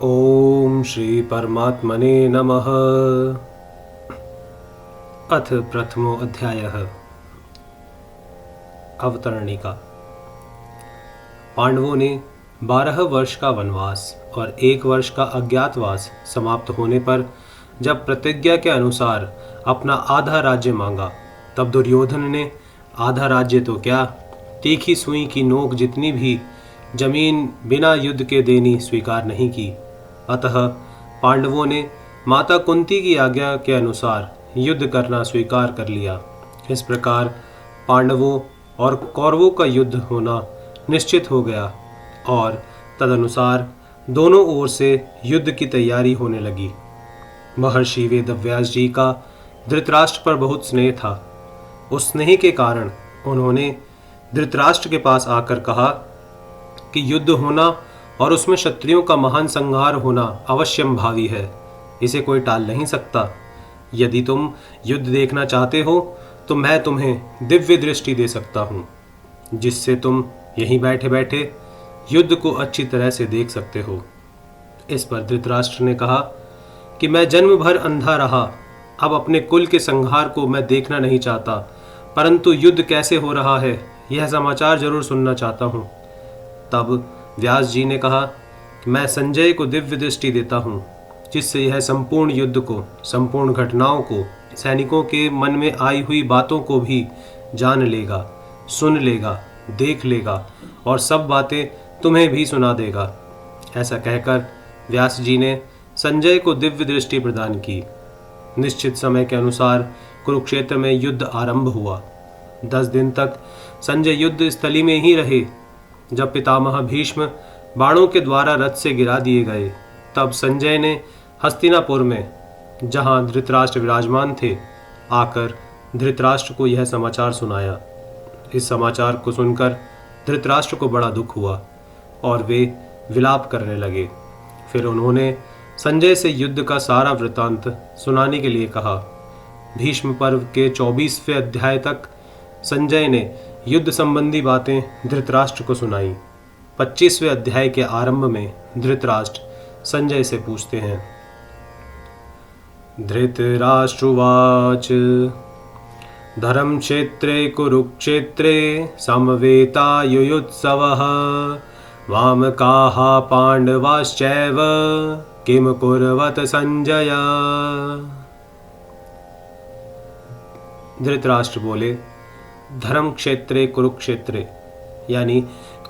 ओम श्री परमात्मने नमः। अथ प्रथमो अध्यायः। अवतरणिका। पांडवों ने 12 वर्ष का वनवास और 1 वर्ष का अज्ञातवास समाप्त होने पर जब प्रतिज्ञा के अनुसार अपना आधा राज्य मांगा, तब दुर्योधन ने आधा राज्य तो क्या, तीखी सुई की नोक जितनी भी जमीन बिना युद्ध के देनी स्वीकार नहीं की। अतः पांडवों ने माता कुंती की आज्ञा के अनुसार युद्ध करना स्वीकार कर लिया। इस प्रकार पांडवों और कौरवों का युद्ध होना निश्चित हो गया और तदनुसार दोनों ओर से युद्ध की तैयारी होने लगी। महर्षि वेदव्यास जी का धृतराष्ट्र पर बहुत स्नेह था। उस स्नेह के कारण उन्होंने धृतराष्ट्र के पास आकर कहा कि युद्ध होना और उसमें क्षत्रियों का महान संहार होना अवश्यम भावी है, इसे कोई टाल नहीं सकता। यदि तुम युद्ध देखना चाहते हो तो मैं तुम्हें दिव्य दृष्टि दे सकता हूँ, जिससे तुम यहीं बैठे बैठे युद्ध को अच्छी तरह से देख सकते हो। इस पर धृतराष्ट्र ने कहा कि मैं जन्म भर अंधा रहा, अब अपने कुल के संहार को मैं देखना नहीं चाहता, परंतु युद्ध कैसे हो रहा है यह समाचार जरूर सुनना चाहता हूँ। तब व्यास जी ने कहा कि मैं संजय को दिव्य दृष्टि देता हूँ, जिससे यह संपूर्ण युद्ध को, संपूर्ण घटनाओं को, सैनिकों के मन में आई हुई बातों को भी जान लेगा, सुन लेगा, देख लेगा और सब बातें तुम्हें भी सुना देगा। ऐसा कहकर व्यास जी ने संजय को दिव्य दृष्टि प्रदान की। निश्चित समय के अनुसार कुरुक्षेत्र में युद्ध आरंभ हुआ। 10 दिन तक संजय युद्ध स्थली में ही रहे। जब पितामह भीष्म बाणों के द्वारा रथ से गिरा दिए गए, तब संजय ने हस्तिनापुर में, जहां धृतराष्ट्र विराजमान थे, आकर धृतराष्ट्र को यह समाचार सुनाया। इस समाचार को सुनकर धृतराष्ट्र को बड़ा दुख हुआ और वे विलाप करने लगे। फिर उन्होंने संजय से युद्ध का सारा वृत्तांत सुनाने के लिए कहा। भीष्म पर्व के 24वें अध्याय तक संजय ने युद्ध संबंधी बातें धृतराष्ट्र को सुनाई। 25वें अध्याय के आरंभ में धृतराष्ट्र संजय से पूछते हैं। धृतराष्ट्रवाच धर्म क्षेत्रे कुरुक्षेत्रे समवेतायुयुत्सवः वामकाः पांडवाश्चैव किम कुर्वत संजय। धृतराष्ट्र बोले, धर्म क्षेत्रे कुरुक्षेत्रे, यानी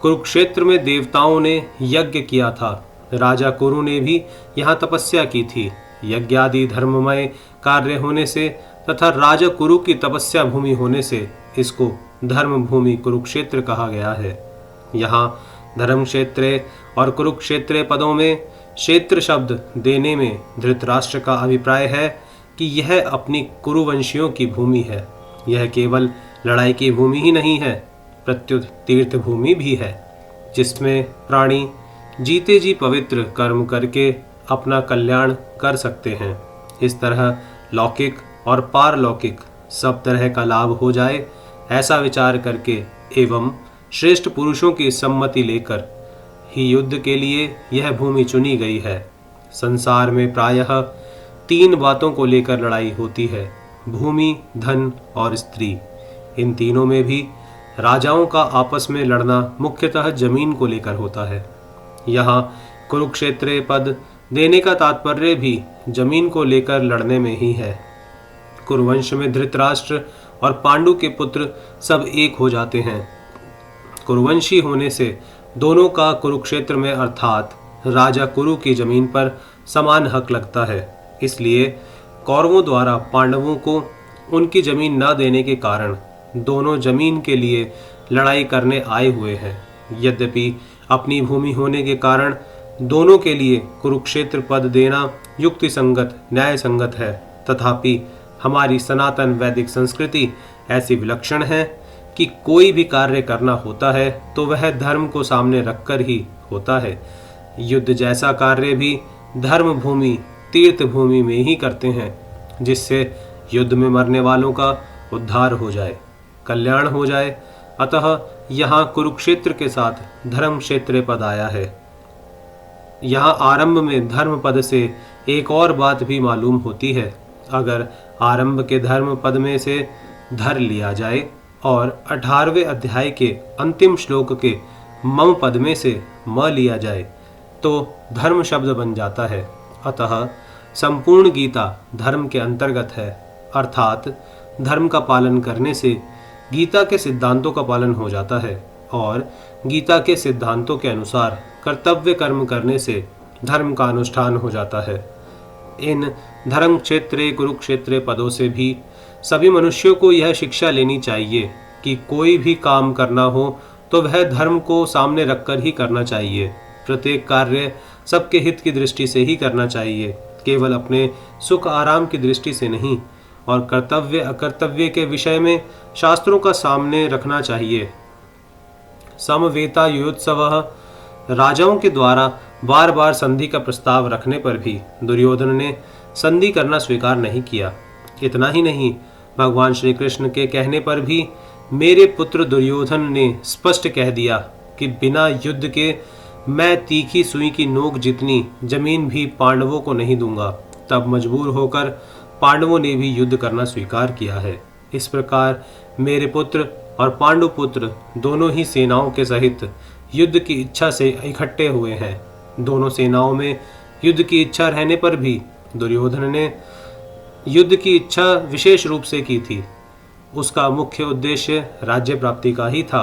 कुरुक्षेत्र में देवताओं ने यज्ञ किया था। राजा कुरु ने भी यहाँ तपस्या की थी। यज्ञादि धर्ममय कार्य होने से तथा राजा कुरु की तपस्या भूमि होने से इसको धर्म भूमि कुरुक्षेत्र कहा गया है। यहाँ धर्म क्षेत्रे और कुरुक्षेत्रे पदों में क्षेत्र शब्द देने में धृतराष्ट्र का अभिप्राय है कि यह अपनी कुरुवंशियों की भूमि है। यह केवल लड़ाई की भूमि ही नहीं है, प्रत्युत तीर्थ भूमि भी है, जिसमें प्राणी जीते जी पवित्र कर्म करके अपना कल्याण कर सकते हैं। इस तरह लौकिक और पारलौकिक सब तरह का लाभ हो जाए, ऐसा विचार करके एवं श्रेष्ठ पुरुषों की सम्मति लेकर ही युद्ध के लिए यह भूमि चुनी गई है। संसार में प्रायः 3 बातों को लेकर लड़ाई होती है, भूमि, धन और स्त्री। इन तीनों में भी राजाओं का आपस में लड़ना मुख्यतः जमीन को लेकर होता है। यहाँ कुरुक्षेत्र पद देने का तात्पर्य भी जमीन को लेकर लड़ने में ही है। कुरुवंश में धृतराष्ट्र और पांडु के पुत्र सब एक हो जाते हैं। कुरुवंशी होने से दोनों का कुरुक्षेत्र में अर्थात राजा कुरु की जमीन पर समान हक लगता है। इसलिए कौरवों द्वारा पांडवों को उनकी जमीन न देने के कारण दोनों जमीन के लिए लड़ाई करने आए हुए हैं। यद्यपि अपनी भूमि होने के कारण दोनों के लिए कुरुक्षेत्र पद देना युक्ति संगत, न्याय संगत है, तथापि हमारी सनातन वैदिक संस्कृति ऐसी विलक्षण है कि कोई भी कार्य करना होता है तो वह धर्म को सामने रखकर ही होता है। युद्ध जैसा कार्य भी धर्म भूमि, तीर्थ भूमि में ही करते हैं, जिससे युद्ध में मरने वालों का उद्धार हो जाए, कल्याण हो जाए। अतः यहाँ कुरुक्षेत्र के साथ धर्म क्षेत्र पद आया है। यहाँ आरंभ में धर्म पद से एक और बात भी मालूम होती है। अगर आरंभ के धर्म पद में से धर लिया जाए और 18वें अध्याय के अंतिम श्लोक के मम पद में से म लिया जाए तो धर्म शब्द बन जाता है। अतः संपूर्ण गीता धर्म के अंतर्गत है, अर्थात धर्म का पालन करने से गीता के सिद्धांतों का पालन हो जाता है और गीता के सिद्धांतों के अनुसार कर्तव्य कर्म करने से धर्म का अनुष्ठान हो जाता है। इन धर्म क्षेत्रे कुरुक्षेत्रे पदों से भी सभी मनुष्यों को यह शिक्षा लेनी चाहिए कि कोई भी काम करना हो तो वह धर्म को सामने रखकर ही करना चाहिए। प्रत्येक कार्य सबके हित की दृष्टि से ही करना चाहिए, केवल अपने सुख आराम की दृष्टि से नहीं। और कर्तव्य अकर्तव्य के विषय में शास्त्रों का सामने रखना चाहिए। समवेता युयोत्सवः राजाओं के द्वारा बार बार संधि का प्रस्ताव रखने पर भी दुर्योधन ने संधि करना स्वीकार नहीं किया। इतना ही नहीं, भगवान श्री कृष्ण के कहने पर भी मेरे पुत्र दुर्योधन ने स्पष्ट कह दिया कि बिना युद्ध के मैं तीखी सुई की नोक जितनी जमीन भी पांडवों को नहीं दूंगा। तब मजबूर होकर पांडवों ने भी युद्ध करना स्वीकार किया है। इस प्रकार मेरे पुत्र और पांडुपुत्र दोनों ही सेनाओं के सहित युद्ध की इच्छा से इकट्ठे हुए हैं। दोनों सेनाओं में युद्ध की इच्छा रहने पर भी दुर्योधन ने युद्ध की इच्छा विशेष रूप से की थी। उसका मुख्य उद्देश्य राज्य प्राप्ति का ही था।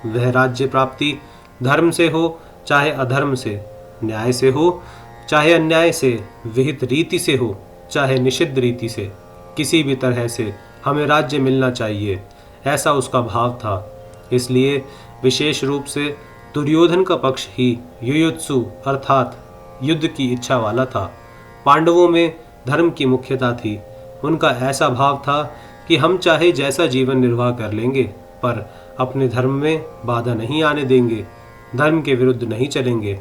वह राज्य प्राप्ति धर्म से हो चाहे अधर्म से, न्याय से हो चाहे अन्याय से, विहित रीति से हो चाहे निषिद्ध रीति से, किसी भी तरह से हमें राज्य मिलना चाहिए, ऐसा उसका भाव था। इसलिए विशेष रूप से दुर्योधन का पक्ष ही युयुत्सु अर्थात युद्ध की इच्छा वाला था। पांडवों में धर्म की मुख्यता थी। उनका ऐसा भाव था कि हम चाहे जैसा जीवन निर्वाह कर लेंगे पर अपने धर्म में बाधा नहीं आने देंगे, धर्म के विरुद्ध नहीं चलेंगे।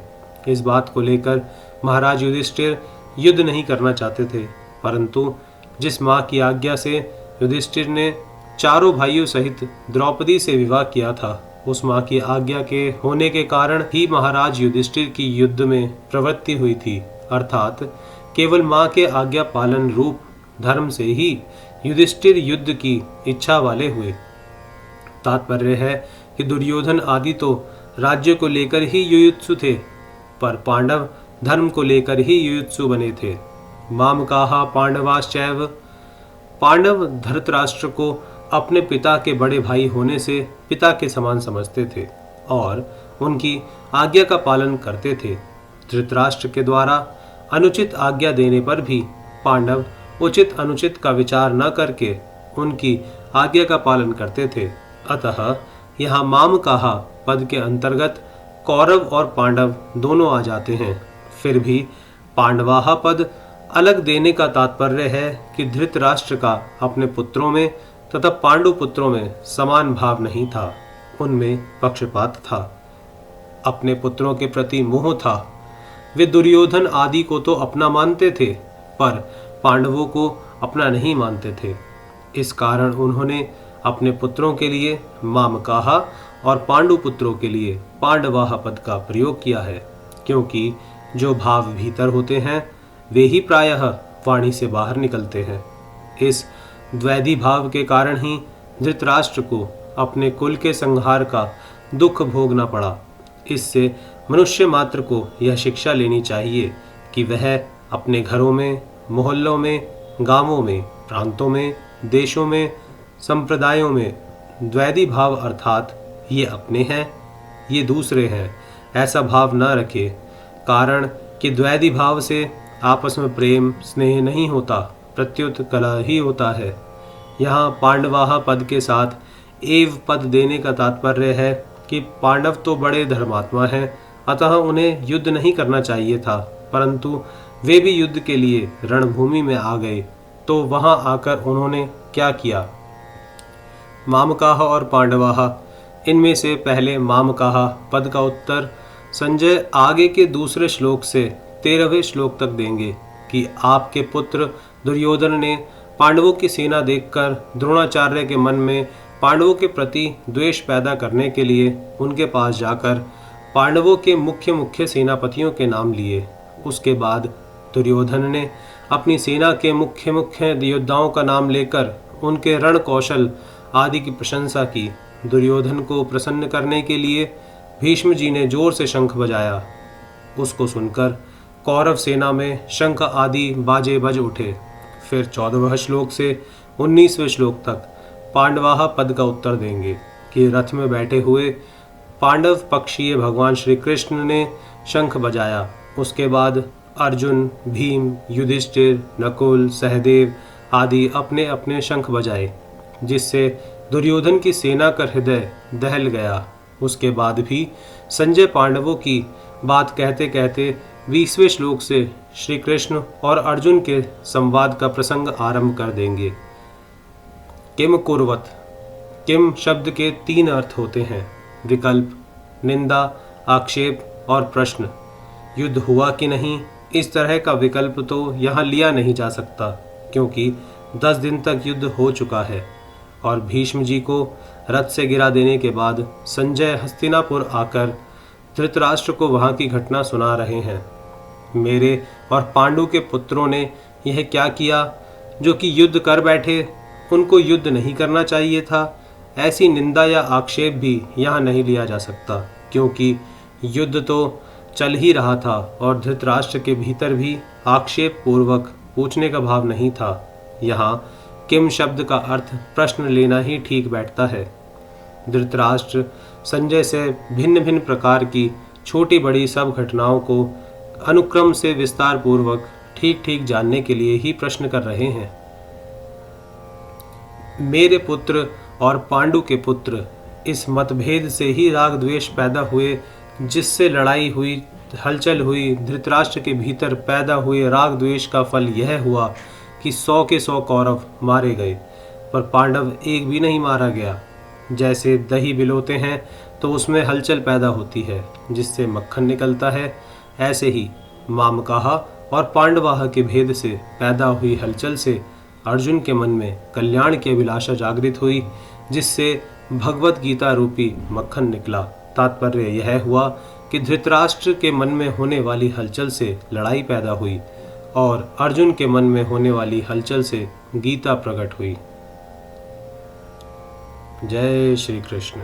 इस बात को लेकर महाराज युधिष्ठिर युद्ध नहीं करना चाहते थे, परंतु जिस माँ की आज्ञा से युधिष्ठिर ने चारों भाइयों सहित द्रौपदी से विवाह किया था, उस माँ की आज्ञा के होने के कारण ही महाराज युधिष्ठिर की युद्ध में प्रवृत्ति हुई थी। अर्थात केवल माँ के आज्ञा पालन रूप धर्म से ही युधिष्ठिर युद्ध की इच्छा वाले हुए। तात्पर्य है कि दुर्योधन आदि तो राज्य को लेकर ही युयुत्सु थे, पर पांडव धर्म को लेकर ही युयुत्सु बने थे। मामकाहा पांडवाश्चैव, पांडव धृतराष्ट्र को अपने पिता के बड़े भाई होने से पिता के समान समझते थे और उनकी आज्ञा का पालन करते थे। धृतराष्ट्र के द्वारा अनुचित आज्ञा देने पर भी पांडव उचित अनुचित का विचार न करके उनकी आज्ञा का पालन करते थे। अतः यहाँ माम कहा पद के अंतर्गत कौरव और पांडव दोनों आ जाते हैं। फिर भी पांडवाहा पद अलग देने का तात्पर्य है कि धृतराष्ट्र का अपने पुत्रों में तथा पांडु पुत्रों में समान भाव नहीं था, उनमें पक्षपात था, अपने पुत्रों के प्रति मोह था। वे दुर्योधन आदि को तो अपना मानते थे पर पांडवों को अपना नहीं मानते थे। इस कारण उन्होंने अपने पुत्रों के लिए मामकाहा और पांडु पुत्रों के लिए पांडवाहा पद का प्रयोग किया है, क्योंकि जो भाव भीतर होते हैं वे ही प्रायः वाणी से बाहर निकलते हैं। इस द्वैधी भाव के कारण ही धृतराष्ट्र को अपने कुल के संहार का दुख भोगना पड़ा। इससे मनुष्य मात्र को यह शिक्षा लेनी चाहिए कि वह अपने घरों में, मोहल्लों में, गांवों में, प्रांतों में, देशों में, संप्रदायों में द्वैधी भाव अर्थात ये अपने हैं, ये दूसरे हैं, ऐसा भाव न रखे। कारण कि द्वैधी भाव से आपस में प्रेम स्नेह नहीं होता, प्रत्युत कलह ही होता है। यहाँ पांडवाहा पद के साथ एव पद देने का तात्पर्य है कि पांडव तो बड़े धर्मात्मा हैं, अतः उन्हें युद्ध नहीं करना चाहिए था, परंतु वे भी युद्ध के लिए रणभूमि में आ गए तो वहां आकर उन्होंने क्या किया। मामकाहा और पांडवाहा, इनमें से पहले मामकाहा पद का उत्तर संजय आगे के दूसरे श्लोक से 13वें श्लोक तक देंगे कि आपके पुत्र दुर्योधन ने पांडवों की सेना देखकर द्रोणाचार्य के मन में पांडवों के प्रति द्वेष पैदा करने के लिए उनके पास जाकर पांडवों के मुख्य मुख्य सेनापतियों के नाम लिए। उसके बाद दुर्योधन ने अपनी सेना के मुख्य मुख्य योद्धाओं का नाम लेकर उनके रण कौशल आदि की प्रशंसा की। दुर्योधन को प्रसन्न करने के लिए भीष्म जी ने जोर से शंख बजाया। उसको सुनकर कौरव सेना में शंख आदि बाजे बज उठे। फिर 14वें श्लोक से 19वें श्लोक तक पांडवाह पद का उत्तर देंगे कि रथ में बैठे हुए पांडव पक्षीय भगवान श्री कृष्ण ने शंख बजाया। उसके बाद अर्जुन, भीम, युधिष्ठिर, नकुल, सहदेव आदि अपने अपने शंख बजाए, जिससे दुर्योधन की सेना का हृदय दहल गया। उसके बाद भी संजय पांडवों की बात कहते कहते 20वें श्लोक से श्री कृष्ण और अर्जुन के संवाद का प्रसंग आरंभ कर देंगे। किम कुर्वत। किम शब्द के 3 अर्थ होते हैं: विकल्प, निंदा, आक्षेप और प्रश्न। युद्ध हुआ कि नहीं, इस तरह का विकल्प तो यहाँ लिया नहीं जा सकता, क्योंकि 10 दिन तक युद्ध हो चुका है और भीष्म जी को रथ से गिरा देने के बाद संजय हस्तिनापुर आकर धृतराष्ट्र को वहाँ की घटना सुना रहे हैं। मेरे और पांडु के पुत्रों ने यह क्या किया जो कि युद्ध कर बैठे, उनको युद्ध नहीं करना चाहिए था। ऐसी निंदा या आक्षेप भी यहाँ नहीं लिया जा सकता, क्योंकि युद्ध तो चल ही रहा था और धृतराष्ट्र के भीतर भी आक्षेप पूर्वक पूछने का भाव नहीं था। यहाँ किम शब्द का अर्थ प्रश्न लेना ही ठीक बैठता है। धृतराष्ट्र संजय से भिन्न भिन्न प्रकार की छोटी बड़ी सब घटनाओं को अनुक्रम से विस्तार पूर्वक ठीक ठीक जानने के लिए ही प्रश्न कर रहे हैं। मेरे पुत्र और पांडु के पुत्र, इस मतभेद से ही राग द्वेष पैदा हुए, जिससे लड़ाई हुई, हलचल हुई। धृतराष्ट्र के भीतर पैदा हुए राग द्वेष का फल यह हुआ कि 100 के 100 कौरव मारे गए, पर पांडव एक भी नहीं मारा गया। जैसे दही बिलोते हैं तो उसमें हलचल पैदा होती है जिससे मक्खन निकलता है, ऐसे ही मामकाहा और पांडवाह के भेद से पैदा हुई हलचल से अर्जुन के मन में कल्याण की अभिलाषा जागृत हुई, जिससे भगवत गीता रूपी मक्खन निकला। तात्पर्य यह हुआ कि धृतराष्ट्र के मन में होने वाली हलचल से लड़ाई पैदा हुई और अर्जुन के मन में होने वाली हलचल से गीता प्रकट हुई। जय श्री कृष्ण।